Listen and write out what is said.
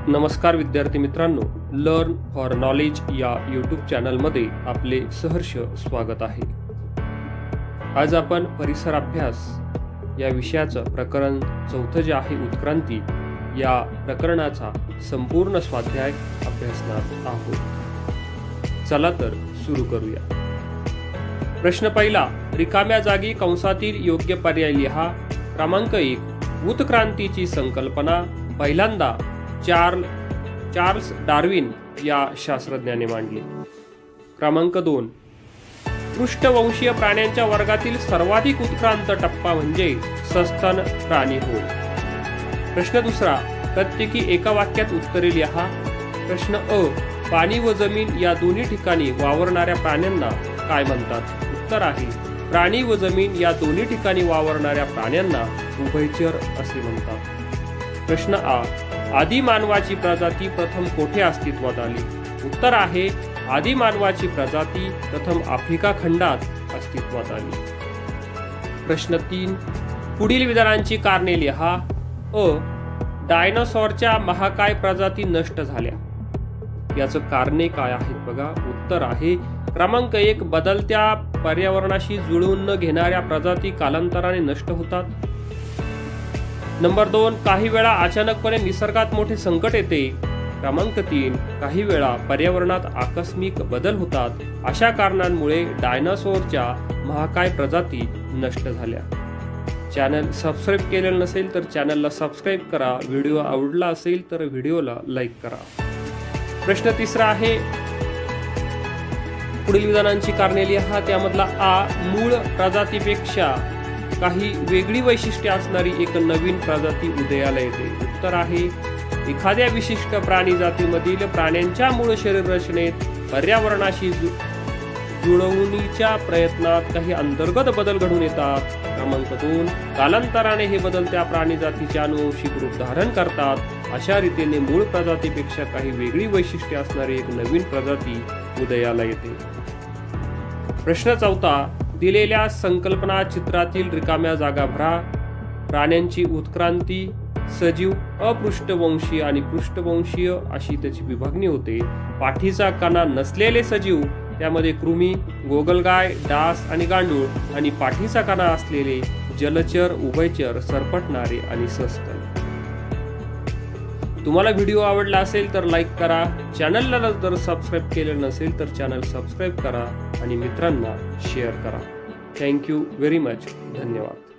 नमस्कार विद्यार्थी मित्रांनो, लर्न फॉर नॉलेज या यूट्यूब चॅनलमध्ये आपले सहर्ष स्वागत आहे। आज आपण परिसर अभ्यास या विषयाचं प्रकरण 4 जे आहे उत्क्रांती या प्रकरणाचा संपूर्ण स्वाध्याय अभ्यासणार आहोत। चला तर सुरू करूया। प्रश्न पहिला, रिकाम्या जागी कंसातील योग्य पर्याय लिहा। क्रमांक 1, उत्क्रांतीची संकल्पना पहिल्यांदा चार्ल्स डार्विन या शास्त्रज्ञाने मांडली। क्रमांक 2, पृष्ठवंशीय प्राण्यांच्या वर्गातील सर्वाधिक उत्क्रांत टप्पा म्हणजे सस्तन प्राणी होय। प्रश्न दुसरा, प्रत्येकी एका वाक्यात उत्तरे लिहा। प्रश्न अ, पाणी व जमीन या दोन्ही ठिकाणी वावरणाऱ्या प्राण्यांना काय म्हणतात? उत्तर आहे, प्राणी व जमीन या दोन्ही ठिकाणी वावरणाऱ्या प्राण्यांना उभयचर असे म्हणतात। प्रश्न आ, आदि मानवाची प्रजाती प्रथम कोठे अस्तित्वात आली? उत्तर आहे, आदि मानवाची प्रजाती प्रथम आफ्रिका खंडात अस्तित्वात आली। प्रश्न 3, पुढील विधानांची कारणे लिहा। अ, डायनासॉरच्या महाकाय प्रजाती नष्ट झाल्या। याचं कारणे काय आहेत बघा? उत्तर आहे, क्रमांक 1, बदलत्या पर्यावरणाशी जुळवून न घेणाऱ्या प्रजाती कालांतराने नष्ट होतात। नंबर 2, काही वेळा अचानकपणे निसर्गात मोठे संकट येते। क्रमांक 3, काही वेळा पर्यावरणात आकस्मिक बदल होतात। अशा कारणांमुळे डायनासोरच्या महाकाय प्रजाती नष्ट झाल्या। चॅनल सबस्क्राईब केलेलं नसेल तर चॅनलला सबस्क्राईब करा। व्हिडिओ आवडला असेल तर व्हिडिओला लाईक करा। प्रश्न तिसरा आहे, पुढील विधानांची कारणे लिहा। त्यामधला आ, मूळ प्रजातीपेक्षा काही वेगळी वैशिष्ट्ये असणारी एक नवीन प्रजाती उदयाला येते। उत्तर आहे, एखाद्या विशिष्ट प्राणी जातीमधील प्राण्यांच्या मूळ शरीर रचनेत पर्यावरणाशी जुळवणीच्या प्रयत्नात काही अंतर्गत बदल घडून येतात। क्रमांक 2, कालांतराने हे बदल त्या प्राणी जातीचे अनुवंशिक रूप धारण करतात। अशा रीतीने मूळ प्रजातीपेक्षा काही वेगळी वैशिष्ट्ये असणारी एक नवीन प्रजाती उदयाला येते। प्रश्न 4, दिलेल्या संकल्पना चित्रातील रिकाम्या जागा भरा। प्राण्यांची उत्क्रांती, सजीव, अपृष्ठवंशीय आणि पृष्ठवंशीय अशी त्याची विभागणी होते। पाठीचा कणा नसलेले सजीव, त्यामध्ये कृमी, गोगलगाय, डास आणि गांडूळ, आणि पाठीचा कणा असलेले जलचर, उभयचर, सरपटणारे आणि सस्तन। तुम्हाला व्हिडिओ आवडला असेल तर लाईक करा। चॅनलला जर सबस्क्राईब केलं नसेल तर चॅनल सबस्क्राईब करा आणि मित्रांना शेअर करा। Thank you very much. धन्यवाद।